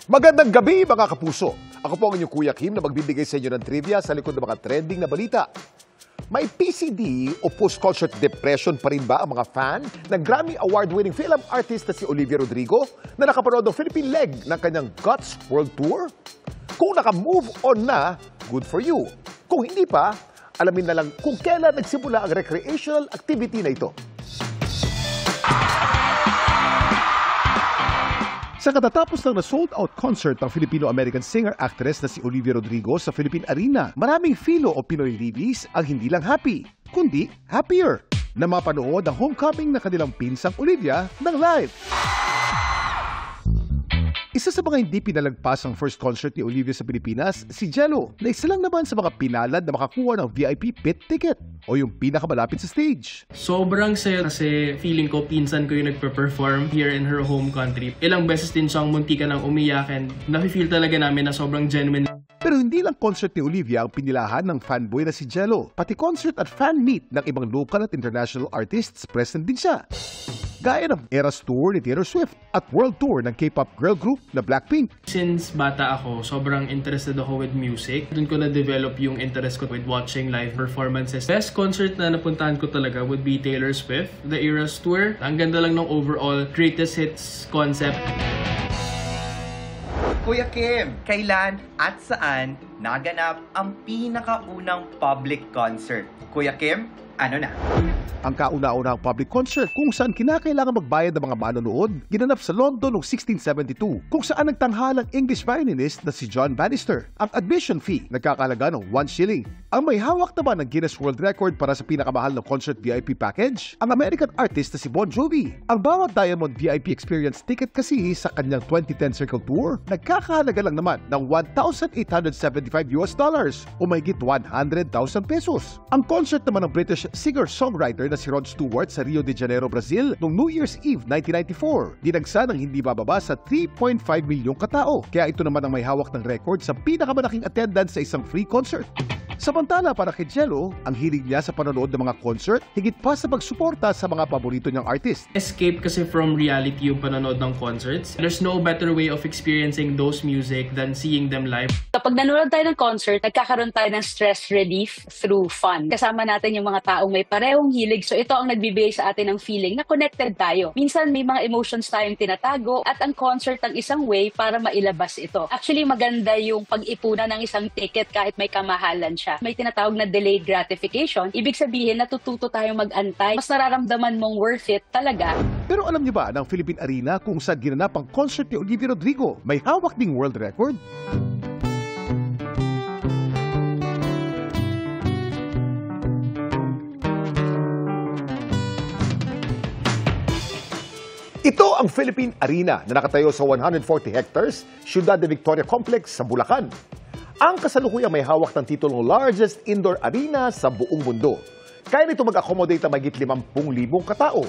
Magandang gabi mga kapuso. Ako po ang inyong Kuya Kim na magbibigay sa inyo ng trivia sa likod ng mga trending na balita. May PCD o post-concert depression pa rin ba ang mga fan ng Grammy Award-winning film artist na si Olivia Rodrigo na nakapanood ng Philippine leg ng kanyang Guts World Tour? Kung naka-move on na, good for you. Kung hindi pa, alamin na lang kung kailan nagsimula ang recreational activity na ito. Sa katatapos lang na sold-out concert ng Filipino-American singer-actress na si Olivia Rodrigo sa Philippine Arena, maraming Filo o Pinoy Lilis ang hindi lang happy, kundi happier na mapanood ang homecoming na kanilang pinsang Olivia ng live. Isa sa mga hindi pinalagpas ang first concert ni Olivia sa Pilipinas, si Jello, na isa lang naman sa mga pinalad na makakuha ng VIP pit ticket o yung pinakamalapit sa stage. Sobrang saya kasi feeling ko pinsan ko yung nagpe-perform here in her home country. Ilang beses din siyang muntika ng umiyak and nafe-feel talaga namin na sobrang genuine. Pero hindi lang concert ni Olivia ang pinilahan ng fanboy na si Jello. Pati concert at fan meet ng ibang local at international artists present din siya. Gaya ng Eras Tour ni Taylor Swift at World Tour ng K-pop girl group na Blackpink. Since bata ako, sobrang interested ako with music. Doon ko na-develop yung interest ko with watching live performances. Best concert na napuntahan ko talaga would be Taylor Swift, the Eras Tour. Ang ganda lang ng overall greatest hits concept. Kuya Kim, kailan at saan naganap ang pinakaunang public concert? Kuya Kim, ano na? Ang kauna-unahang public concert kung saan kinakailangan magbayad ng mga manonood, ginanap sa London noong 1672, kung saan nagtanghalang English violinist na si John Bannister. Ang admission fee nagkakalaga ng 1 shilling. Ang may hawak naman ng Guinness World Record para sa pinakamahal na concert VIP package, ang American artist na si Bon Jovi. Ang bawat Diamond VIP experience ticket kasi sa kanyang 2010 Circle Tour, nagkakahalaga lang naman ng $1,875 o mahigit 100,000 pesos. Ang concert naman ng British singer-songwriter na si Rod Stewart sa Rio de Janeiro, Brazil noong New Year's Eve 1994. Dinagsa ng hindi bababa sa 3.5 milyong katao. Kaya ito naman ang may hawak ng record sa pinakamalaking attendance sa isang free concert. Samantala para kay Jello, ang hilig niya sa panonood ng mga concert, higit pa sa pagsuporta sa mga paborito niyang artist. Escape kasi from reality yung panonood ng concerts. There's no better way of experiencing those music than seeing them live. Kapag nanonood tayo ng concert, nagkakaroon tayo ng stress relief through fun. Kasama natin yung mga taong may parehong hilig. So ito ang nagbibigay sa atin ng feeling na connected tayo. Minsan may mga emotions tayong tinatago at ang concert ang isang way para mailabas ito. Actually maganda yung pag-ipunan ng isang ticket kahit may kamahalan siya. May tinatawag na delayed gratification. Ibig sabihin natututo tayong mag-antay. Mas nararamdaman mong worth it talaga. Pero alam niyo ba ng Philippine Arena kung saan ginanap ang concert ni Olivia Rodrigo? May hawak ding world record. Ito ang Philippine Arena na nakatayo sa 140 hectares, Ciudad de Victoria Complex sa Bulacan. Ang kasalukuyang may hawak ng titulong largest indoor arena sa buong mundo. Kaya nito mag-accommodate ang mahigit 50,000 katao.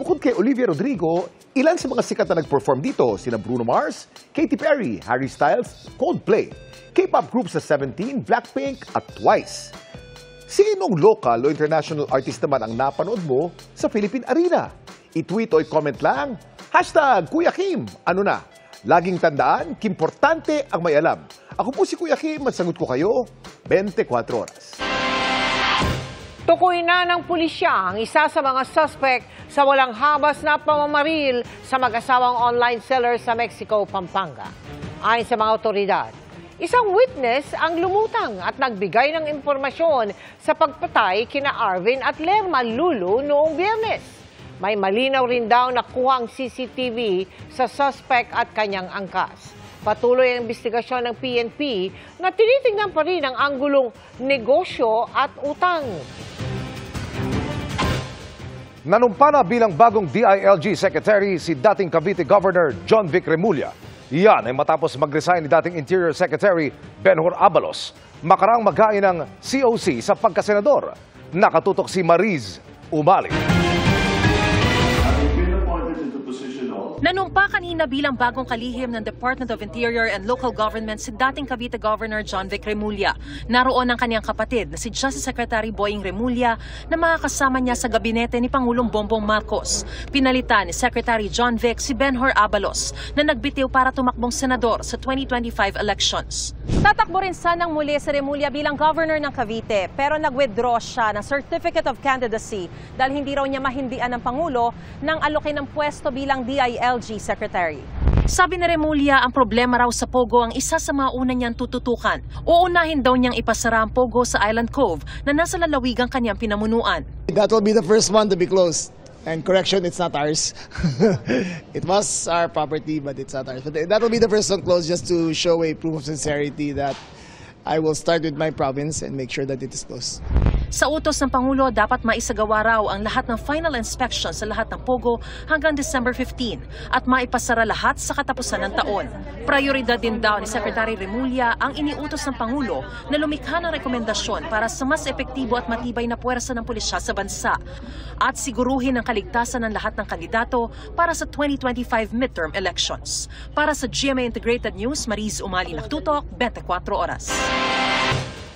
Bukod kay Olivia Rodrigo, ilan sa mga sikat na nag-perform dito sina Bruno Mars, Katy Perry, Harry Styles, Coldplay, K-pop groups sa 17, Blackpink at Twice. Sinong local o international artist naman ang napanood mo sa Philippine Arena? I-tweet o i-comment lang. #Kuya Kim, ano na? Laging tandaan, kimportante ang may alam. Ako po si Kuya Kim, masagot ko kayo 24 oras. Tukoy na ng pulisya ang isa sa mga suspect sa walang habas na pamamaril sa mag-asawang online seller sa Mexico, Pampanga. Ayon sa mga otoridad, isang witness ang lumutang at nagbigay ng impormasyon sa pagpatay kina Arvin at Lerma Lulu noong Biyernes. May malinaw rin daw nakuha ang CCTV sa suspect at kanyang angkas. Patuloy ang investigasyon ng PNP na tinitingnan pa rin ang anggulong negosyo at utang. Nanumpa na bilang bagong DILG Secretary si dating Cavite Governor John Vic Remulla. Iyan ay matapos mag-resign ni dating Interior Secretary Benhur Abalos. Makarang mag-hain ng COC sa pagkasenador. Nakatutok si Mariz Umali. Having been appointed into position of Nanumpa kanina bilang bagong kalihim ng Department of Interior and Local Government si dating Cavite Governor John Vic Remulla. Naroon ang kanyang kapatid na si Justice Secretary Boying Remulla na makakasama niya sa gabinete ni Pangulong Bongbong Marcos. Pinalitan ni Secretary John Vic si Benhur Abalos na nagbitiw para tumakbong senador sa 2025 elections. Tatakbo rin sanang muli si Remulla bilang governor ng Cavite pero nag-withdraw siya ng Certificate of Candidacy dahil hindi raw niya mahindian ng Pangulo nang alokin ng pwesto bilang DILG Secretary. Sabi ni Remulla, ang problema raw sa Pogo ang isa sa mga una niyang tututukan. Uunahin daw niyang ipasara ang Pogo sa Island Cove na nasa lalawigang kanyang pinamunuan. That will be the first one to be closed. And correction, it's not ours. It was our property, but it's not ours. But that will be the first one closed just to show a proof of sincerity that I will start with my province and make sure that it is closed. Sa utos ng Pangulo, dapat maisagawa raw ang lahat ng final inspection sa lahat ng Pogo hanggang December 15 at maipasara lahat sa katapusan ng taon. Prioridad din daw ni Secretary Remulla ang iniutos ng Pangulo na lumikha ng rekomendasyon para sa mas epektibo at matibay na puwersa ng pulisya sa bansa at siguruhin ang kaligtasan ng lahat ng kandidato para sa 2025 midterm elections. Para sa GMA Integrated News, Mariz Umali Naktutok, 24 Oras.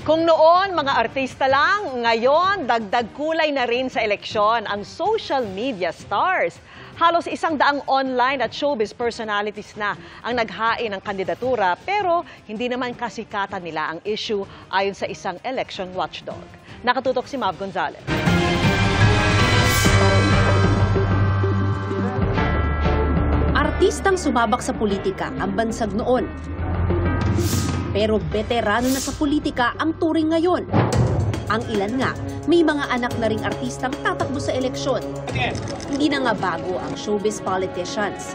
Kung noon, mga artista lang, ngayon, dagdag kulay na rin sa eleksyon ang social media stars. Halos 100 online at showbiz personalities na ang naghain ng kandidatura pero hindi naman kasikatan nila ang issue ayon sa isang election watchdog. Nakatutok si Mav Gonzalez. Artistang sumabak sa politika ang bansag noon. Pero veterano na sa politika ang turing ngayon. Ang ilan nga, may mga anak na ring artistang tatakbo sa eleksyon. Hindi na nga bago ang showbiz politicians.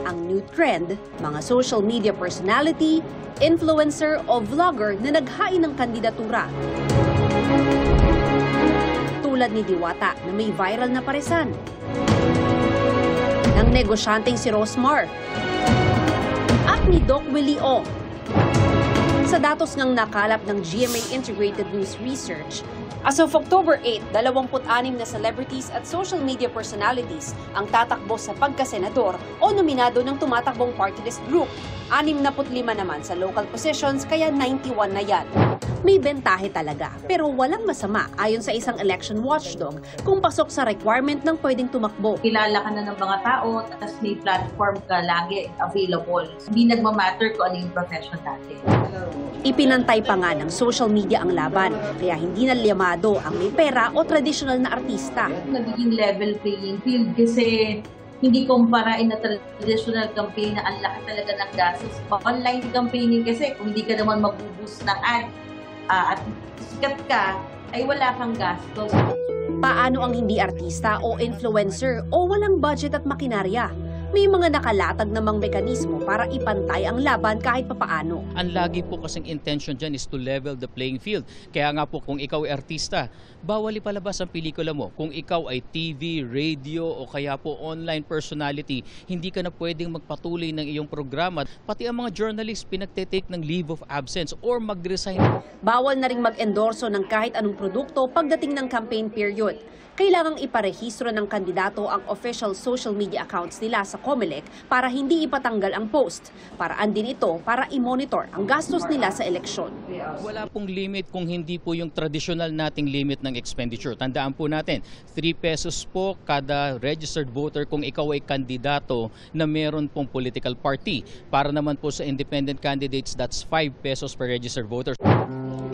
Ang new trend, mga social media personality, influencer o vlogger na naghain ng kandidatura. Tulad ni Diwata na may viral na paresan. Ng negosyanteng si Rosmar. At ni Doc Willie O. Sa datos ngang nakalap ng GMA Integrated News Research, as of October 8, 26 na celebrities at social media personalities ang tatakbo sa pagkasenador o nominado ng tumatakbong party list group. 65 naman sa local positions kaya 91 na yan. May bentahe talaga pero walang masama ayon sa isang election watchdog kung pasok sa requirement ng pwedeng tumakbo. Kilala ka na ng mga tao at may platform ka lagi available. Hindi nagmamatter kung ano yung profession natin. Ipinantay pa nga ng social media ang laban kaya hindi na liyamado ang may pera o traditional na artista. Nagiging level playing field kasi hindi kumpara in a traditional campaign na ang laki talaga ng gastos. Online campaigning kasi kung hindi ka naman mag-boost ng ad at sikat ka, ay wala kang gastos. Paano ang hindi artista o influencer o walang budget at makinarya? May mga nakalatag namang mekanismo para ipantay ang laban kahit papaano. Ang lagi po kasing intention dyan is to level the playing field. Kaya nga po kung ikaw ay artista, bawal ipalabas ang pelikula mo. Kung ikaw ay TV, radio o kaya po online personality, hindi ka na pwedeng magpatuloy ng iyong programa. Pati ang mga journalists pinagte-take ng leave of absence or mag-resign. Bawal na ring mag-endorso ng kahit anong produkto pagdating ng campaign period. Kailangang iparehistro ng kandidato ang official social media accounts nila sa COMELEC para hindi ipatanggal ang post. Paraan din ito para i-monitor ang gastos nila sa eleksyon. Wala pong limit kung hindi po yung traditional nating limit ng expenditure. Tandaan po natin, 3 pesos po kada registered voter kung ikaw ay kandidato na meron pong political party. Para naman po sa independent candidates, that's 5 pesos per registered voter.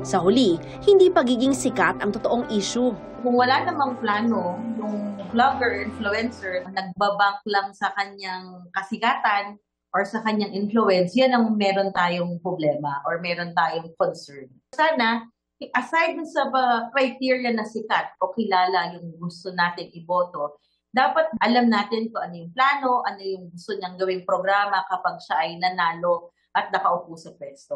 Sa huli, hindi pagiging sikat ang totoong issue. Kung wala namang plano, yung vlogger, influencer, nagbabank lang sa kanyang kasikatan or sa kanyang influence, yan ang meron tayong problema or meron tayong concern. Sana, aside sa criteria na sikat o kilala yung gusto natin iboto, dapat alam natin kung ano yung plano, ano yung gusto niyang gawing programa kapag siya ay nanalo at nakaupo sa pwesto.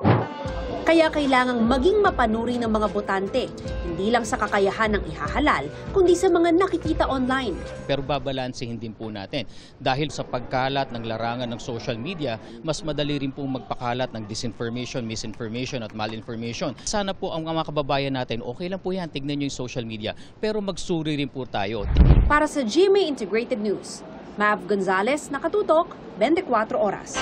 Kaya kailangang maging mapanuri ng mga botante, hindi lang sa kakayahan ng ihahalal, kundi sa mga nakikita online. Pero babalansehin din po natin. Dahil sa pagkalat ng larangan ng social media, mas madali rin pong magpakalat ng disinformation, misinformation at malinformation. Sana po ang mga kababayan natin, okay lang po yan, tignan nyo yung social media, pero magsuri rin po tayo. Para sa GMA Integrated News, Mav Gonzalez, Nakatutok, 24 Oras.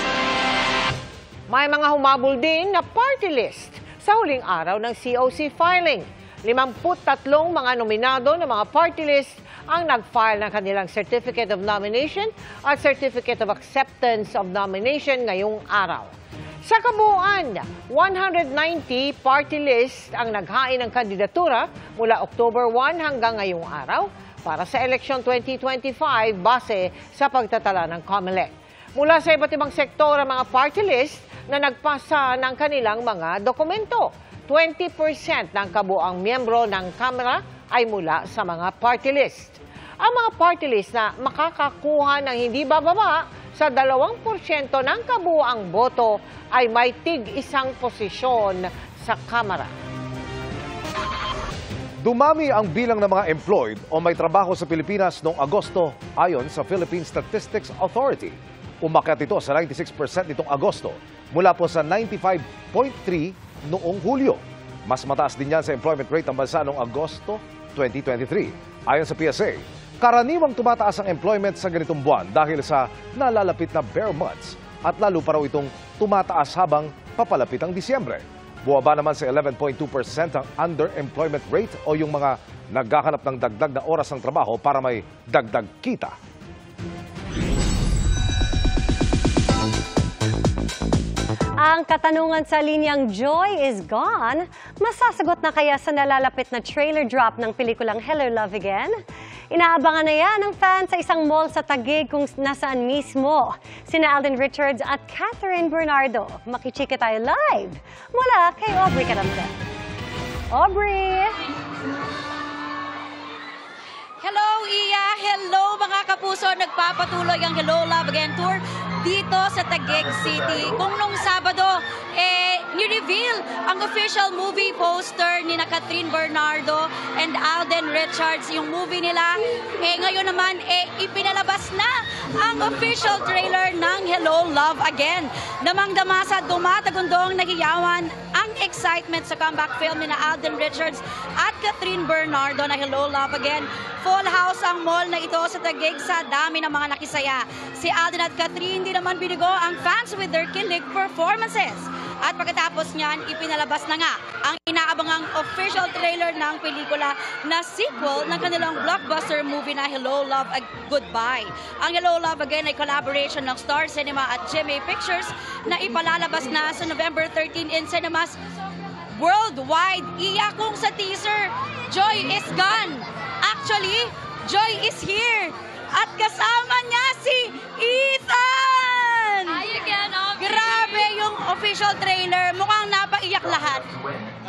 May mga humabol din na party list sa huling araw ng COC filing. 53 mga nominado ng mga party list ang nag-file ng kanilang Certificate of Nomination at Certificate of Acceptance of Nomination ngayong araw. Sa kabuuan, 190 party list ang naghain ng kandidatura mula October 1 hanggang ngayong araw para sa eleksyon 2025 base sa pagtatala ng COMELEC. Mula sa iba't ibang sektor ang mga party list na nagpasa ng kanilang mga dokumento. 20% ng kabuuang miyembro ng Kamara ay mula sa mga party list. Ang mga party list na makakakuha ng hindi bababa sa 2% ng kabuuang boto ay may tig-isang posisyon sa Kamara. Dumami ang bilang ng mga employed o may trabaho sa Pilipinas noong Agosto ayon sa Philippine Statistics Authority. Umakyat ito sa 96% nitong Agosto mula po sa 95.3 noong Hulyo. Mas mataas din yan sa employment rate ng bansa noong Agosto 2023. Ayon sa PSA, karaniwang tumataas ang employment sa ganitong buwan dahil sa nalalapit na bare months at lalo pa raw itong tumataas habang papalapit ang Disyembre. Buwaba naman sa 11.2% ang underemployment rate o yung mga naghahanap ng dagdag na oras ng trabaho para may dagdag kita. Ang katanungan sa linyang Joy is Gone, masasagot na kaya sa nalalapit na trailer drop ng pelikulang Hello, Love Again? Inaabangan na yan ng fans sa isang mall sa Taguig kung nasaan mismo. Sina Alden Richards at Catherine Bernardo. Makichika tayo live mula kay Aubrey Carampel. Aubrey! Hello, Iya! Hello, mga kapuso! Nagpapatuloy ang Hello, Love Again tour dito sa Taguig City. Kung nung Sabado, ni-reveal ang official movie poster ni Catherine Bernardo and Alden Richards, yung movie nila. Ngayon naman, ipinalabas na ang official trailer ng Hello, Love Again. Damang-dama sa dumatagundong nahiyawan ang excitement sa comeback film ni Alden Richards at Catherine Bernardo na Hello, Love Again. Full house ang mall na ito sa Taguig sa dami ng mga nakisaya. Si Alden at Catherine hindi naman binigo ang fans with their kilig performances. At pagkatapos niyan, ipinalabas na nga ang inaabangang official trailer ng pelikula na sequel ng kanilang blockbuster movie na Hello, Love, Goodbye. Ang Hello, Love Again ay collaboration ng Star Cinema at GMA Pictures na ipalalabas na sa November 13 in cinemas worldwide. Iya kung sa teaser, Joy is gone. Actually, Joy is here. At kasama niya si Ethan! Grabe yung official trailer. Mukhang napaiyak lahat.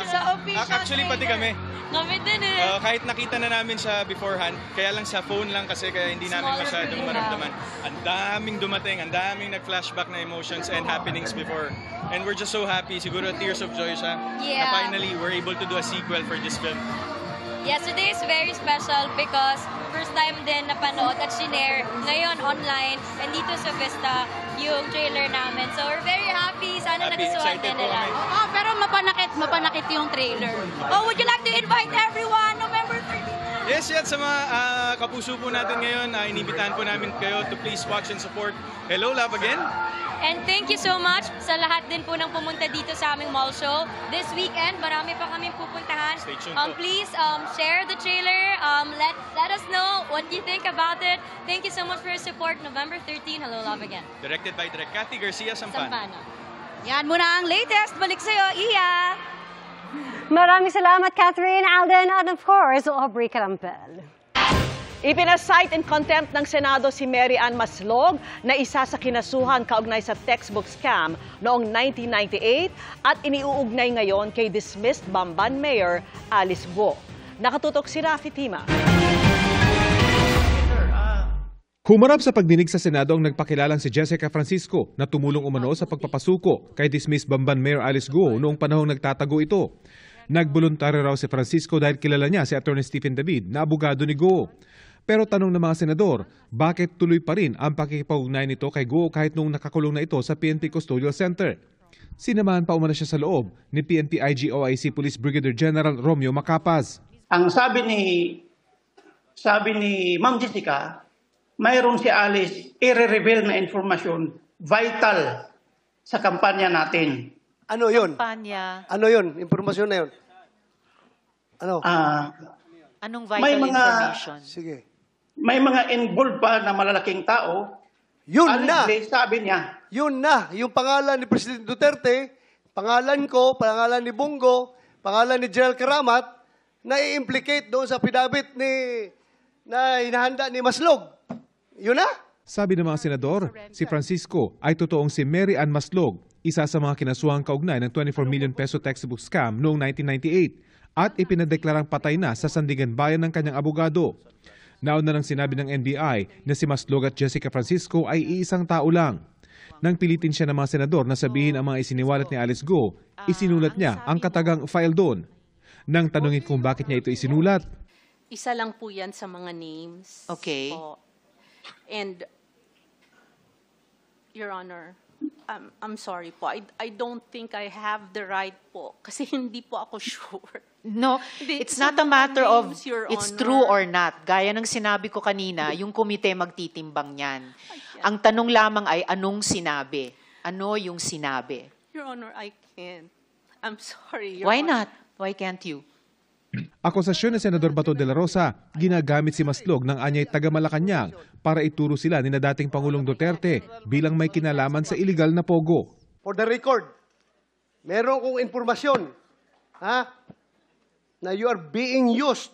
Sa official Actually, pati kami. Kami din eh. Kahit nakita na namin siya beforehand, kaya lang sa phone lang kasi kaya hindi namin masyadong maramdaman. Ang daming dumating, ang daming nag-flashback na emotions and happenings before. And we're just so happy. Siguro tears of joy siya. Yeah. Na finally, we're able to do a sequel for this film. Yes, today is very special because first time din napanood at shinare ngayon online and dito sa Vista yung trailer namin. So we're very happy. Sana nagustuhan din nila. Oh, pero mapanakit yung trailer. Oh, would you like to invite everyone November 13? Yes, sa mga kapuso po natin ngayon, inibitahan po namin kayo to please watch and support Hello, Love Again. And thank you so much sa lahat din po ng pumunta dito sa aming mall show. This weekend, marami pa kaming pupuntahan. Stay tuned po. Please share the trailer. Let us know what you think about it. Thank you so much for your support. November 13, Hello, Love Again. Directed by Direk Cathy Garcia Sampana. Yan muna ang latest. Balik sa'yo, Iya. Maraming salamat, Catherine, Alden, and of course, Aubrey Carampel. Ipinasight in contempt ng Senado si Mary Ann Maslog na isa sa kinasuhan kaugnay sa textbook scam noong 1998 at iniuugnay ngayon kay dismissed Bamban Mayor Alice Guo. Nakatutok si Rafi Tima. Humarap sa pagdinig sa Senado ang nagpakilalang si Jessica Francisco na tumulong umano sa pagpapasuko kay dismissed Bamban Mayor Alice Guo noong panahong nagtatago ito. Nagboluntaryo raw si Francisco dahil kilala niya si Atty. Stephen David na abogado ni Guo. Pero tanong ng mga senador, bakit tuloy pa rin ang pakikipag-ugnay nito kay Guo kahit nung nakakulong na ito sa PNP Custodial Center? Sinamahan pa umano siya sa loob ni PNP IGOIC Police Brigadier General Romeo Macapaz. Ang sabi ni Ma'am Jessica, mayroon si Alice i-reveal na informasyon vital sa kampanya natin. Ano yun? Kampanya. Ano yun? Impormasyon na yun? Ano? Anong vital information? Sige. May mga involved pa na malalaking tao. Yun na! Sabi niya. Yun na! Yung pangalan ni President Duterte, pangalan ko, pangalan ni Bongo, pangalan ni General Karamat, na i-implicate doon sa affidavit na hinahanda ni Maslog. Yun na! Sabi ng mga senador, si Francisco ay totoong si Mary Ann Maslog, isa sa mga kinasuhang kaugnay ng 24 million peso textbook scam noong 1998 at ipinadeklarang patay na sa Sandigan Bayan ng kanyang abogado. Nauna nang sinabi ng NBI na si Maslog at Jessica Francisco ay iisang tao lang. Nang pilitin siya ng mga senador na sabihin ang mga isiniwalat ni Alice Go, isinulat niya ang katagang file doon. Nang tanungin kung bakit niya ito isinulat, isa lang po yan sa mga names. Okay. Po. And, Your Honor, I'm sorry po. I don't think I have the right po. Kasi hindi po ako sure. No, it's not a matter of it's Honor. true or not. Gaya ng sinabi ko kanina, yung komite magtitimbang yan. Ang tanong lamang ay anong sinabi? Ano yung sinabi? Your Honor, I can't. I'm sorry, Your Why Honor. not? Why can't you? akusasyon ni Senador Bato de la Rosa, ginagamit si Maslog ng anyay taga-Malacanang para ituro sila ni na dating Pangulong Duterte bilang may kinalaman sa iligal na pogo. For the record, meron kong informasyon na you are being used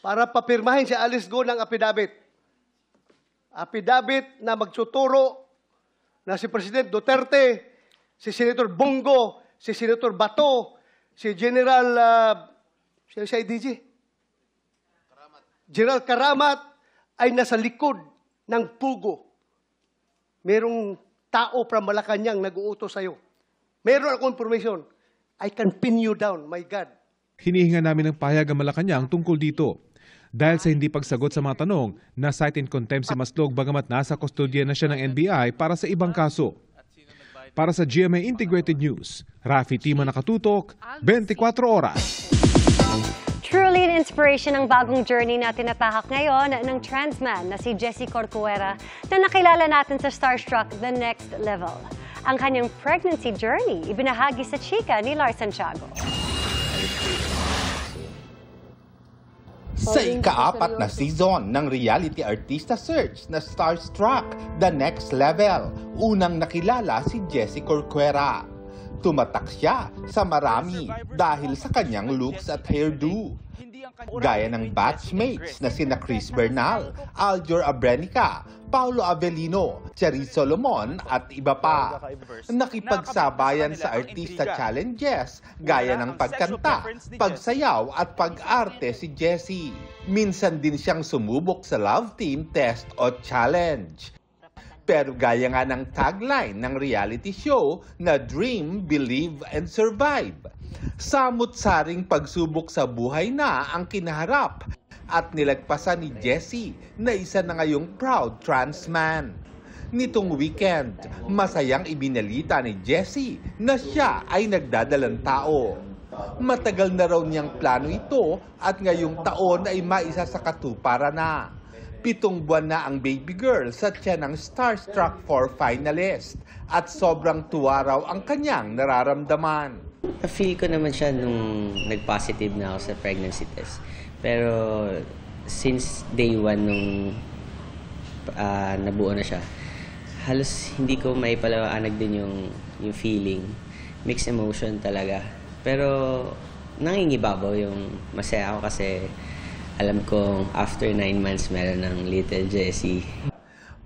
para papirmahin si Alice Go ng affidavit. Affidavit na magtuturo na si President Duterte, si Senator Bongo, si Senator Bato, si General General Karamat ay nasa likod ng pugo. Merong tao from Malacanang nag-uutos sa'yo. Meron akong information. I can pin you down, my God. Hinihinga namin ng pahayag ang Malacanang tungkol dito. Dahil sa hindi pagsagot sa mga tanong, na-cite in contempt si Maslog bagamat nasa kustodya na siya ng NBI para sa ibang kaso. Para sa GMA Integrated News, Rafi Tima nakatutok, 24 oras. Truly an inspiration ang bagong journey na tinatahak ngayon ng transman na si Jessie Corcuera na nakilala natin sa Starstruck The Next Level. Ang kanyang pregnancy journey ibinahagi sa chika ni Lars Santiago. Sa ika-4 na season ng reality artista search na Starstruck The Next Level, unang nakilala si Jessie Corcuera. Tumatak siya sa marami dahil sa kanyang looks at hairdo. Gaya ng batchmates na sina Chris Bernal, Aljor Abrenica, Paulo Avellino, Charis Solomon at iba pa. Nakipagsabayan sa artista challenges gaya ng pagkanta, pagsayaw at pag-arte si Jessie. Minsan din siyang sumubok sa love team test o challenge. Pero gaya nga ng tagline ng reality show na Dream, Believe, and Survive. Samut-saring pagsubok sa buhay na ang kinaharap at nilagpasan ni Jessie na isa na ngayong proud trans man. Nitong weekend, masayang ibinalita ni Jessie na siya ay nagdadalang tao. Matagal na raw niyang plano ito at ngayong taon ay maisa sa katuparan na. 7 buwan na ang baby girl sa tiyan ng Starstruck 4 finalist at sobrang tuwa raw ang kanyang nararamdaman. Na-feel ko naman siya nung nag-positive na ako sa pregnancy test. Pero since day 1 nung nabuo na siya, halos hindi ko maipalawanag din yung feeling. Mixed emotion talaga. Pero nangingibabaw yung masaya ako kasi alam ko after 9 months meron ng little Jessie.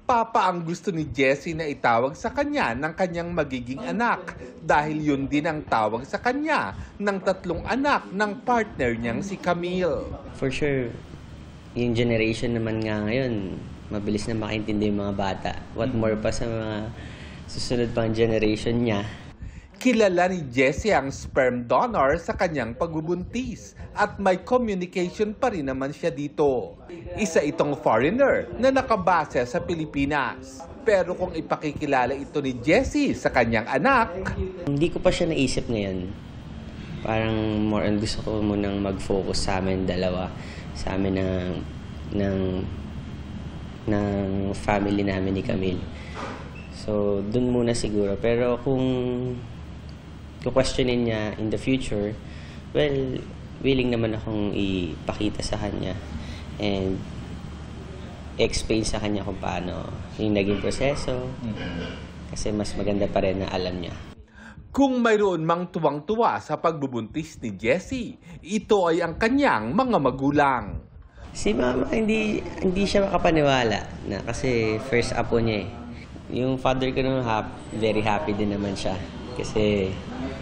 Papa ang gusto ni Jessie na itawag sa kanya ng kanyang magiging anak dahil yun din ang tawag sa kanya ng 3 anak ng partner niyang si Camille. For sure, yung generation naman nga ngayon, mabilis na makaintindi yung mga bata. What more pa sa mga susunod pang generation niya. Kilala ni Jessie ang sperm donor sa kanyang pagbubuntis at may communication pa rin naman siya dito. Isa itong foreigner na nakabase sa Pilipinas. Pero kung ipakikilala ito ni Jessie sa kanyang anak, hindi ko pa siya naisip ngayon. Parang more on gusto ko munang mag-focus sa amin dalawa. Sa amin ng ng family namin ni Camille. So, dun muna siguro. Pero kung questionin niya in the future, well, willing naman akong ipakita sa kanya and explain sa kanya kung paano yung naging proseso. Kasi mas maganda pa rin na alam niya. Kung mayroon mang tuwang-tuwa sa pagbubuntis ni Jessie, ito ay ang kanyang mga magulang. Si mama, hindi siya makapaniwala na kasi first apo niya eh. Yung father ko naman very happy din naman siya kasi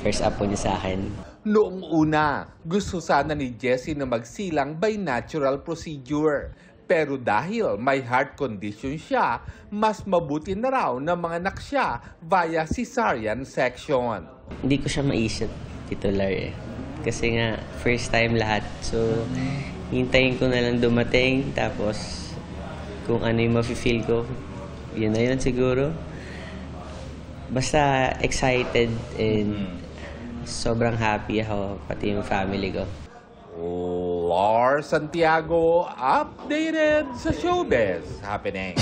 first apo niya sa akin. Noong una, gusto sana ni Jessie na magsilang by natural procedure. Pero dahil may heart condition siya, mas mabuti na raw na manganak siya via cesarean section. Hindi ko siya maisip titular eh. Kasi nga, first time lahat. So, hintayin ko na lang dumating. Tapos, kung ano yung mafe-feel ko, yun na yun siguro. Basta excited and sobrang happy ako, pati yung family ko. Lars Santiago, updated sa showbiz happening.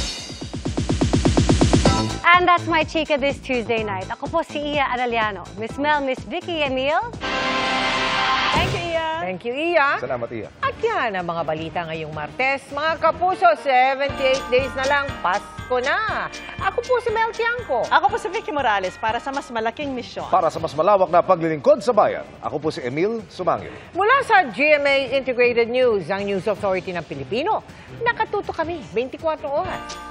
And that's my chika this Tuesday night. Ako po si Iya Arellano. Miss Mel, Miss Vicky, Emil. Thank you, Iya. Thank you, Iya. Salamat, Iya. At yan ang mga balita ngayong Martes. Mga kapuso, 78 days na lang, Pasko na. Ako po si Mel Tiangco. Ako po si Vicky Morales para sa mas malaking misyon. Para sa mas malawak na paglilingkod sa bayan, ako po si Emil Sumangil. Mula sa GMA Integrated News, ang News Authority ng Pilipino, nakatuto kami 24 oras.